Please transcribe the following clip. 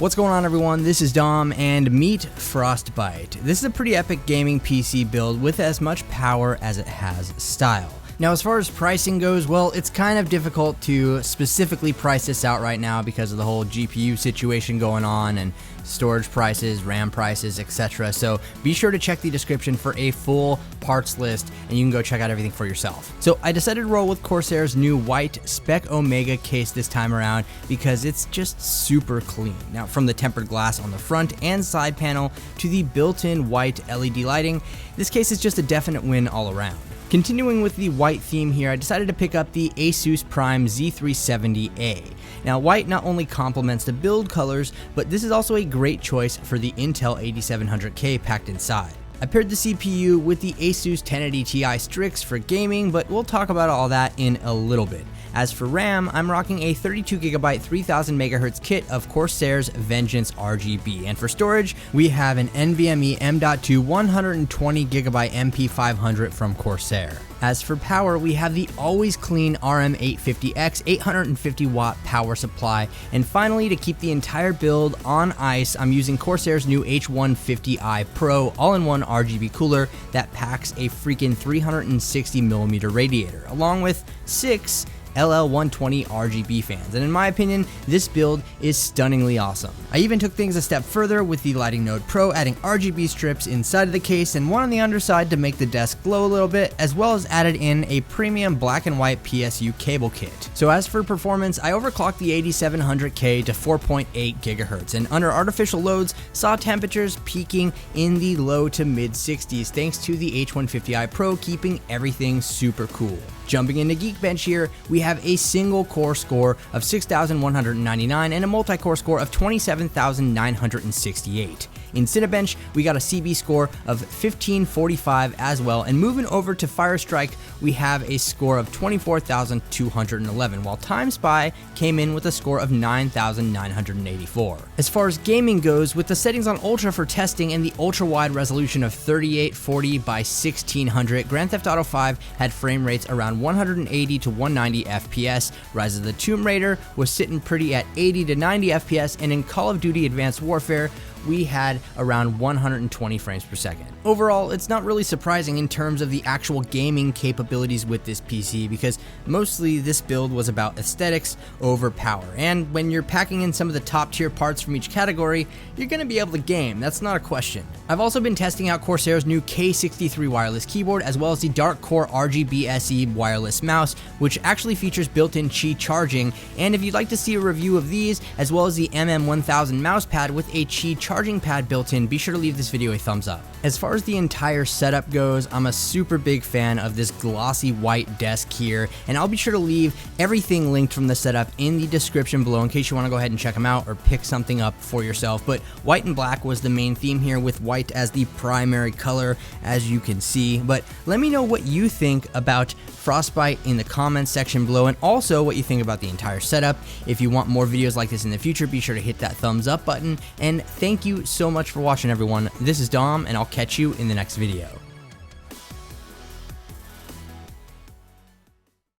What's going on, everyone? This is Dom, and meet Frostbite. This is a pretty epic gaming PC build with as much power as it has style. Now, as far as pricing goes, well, it's kind of difficult to specifically price this out right now because of the whole GPU situation going on and storage prices, RAM prices, etc. So be sure to check the description for a full parts list and you can go check out everything for yourself. So I decided to roll with Corsair's new white Spec-Omega case this time around because it's just super clean. Now, from the tempered glass on the front and side panel to the built-in white LED lighting, this case is just a definite win all around. Continuing with the white theme here, I decided to pick up the Asus Prime Z370A. Now, white not only complements the build colors, but this is also a great choice for the Intel 8700K packed inside. I paired the CPU with the Asus 1080 Ti STRIX for gaming, but we'll talk about all that in a little bit. As for RAM, I'm rocking a 32GB 3000MHz kit of Corsair's Vengeance RGB, and for storage, we have an NVMe M.2 120GB MP500 from Corsair. As for power, we have the always clean RM850X 850W power supply, and finally, to keep the entire build on ice, I'm using Corsair's new H150i Pro all-in-one RGB cooler that packs a freaking 360mm radiator, along with 6 LL120 RGB fans, and in my opinion, this build is stunningly awesome. I even took things a step further with the Lighting Node Pro, adding RGB strips inside of the case and one on the underside to make the desk glow a little bit, as well as added in a premium black and white PSU cable kit. So as for performance, I overclocked the 8700K to 4.8 GHz, and under artificial loads, saw temperatures peaking in the low to mid 60s thanks to the H150i Pro keeping everything super cool. Jumping into Geekbench here, we have a single core score of 6,199 and a multi-core score of 27,968. In Cinebench, we got a CB score of 1545 as well, and moving over to Firestrike, we have a score of 24,211, while TimeSpy came in with a score of 9,984. As far as gaming goes, with the settings on Ultra for testing and the ultra-wide resolution of 3840 by 1600, Grand Theft Auto 5 had frame rates around 180 to 190 FPS, Rise of the Tomb Raider was sitting pretty at 80 to 90 FPS, and in Call of Duty Advanced Warfare, we had around 120 frames per second. Overall, it's not really surprising in terms of the actual gaming capabilities with this PC because mostly this build was about aesthetics over power, and when you're packing in some of the top tier parts from each category, you're going to be able to game, that's not a question. I've also been testing out Corsair's new K63 wireless keyboard as well as the Dark Core RGB SE wireless mouse, which actually features built-in Qi charging, and if you'd like to see a review of these as well as the MM1000 mousepad with a Qi charging pad built in, be sure to leave this video a thumbs up. As far as the entire setup goes, I'm a super big fan of this glossy white desk here, and I'll be sure to leave everything linked from the setup in the description below in case you want to go ahead and check them out or pick something up for yourself. But white and black was the main theme here, with white as the primary color, as you can see. But let me know what you think about Frostbite in the comments section below, and also what you think about the entire setup. If you want more videos like this in the future, be sure to hit that thumbs up button, and thank you so much for watching, everyone. This is Dom, and I'll catch you in the next video.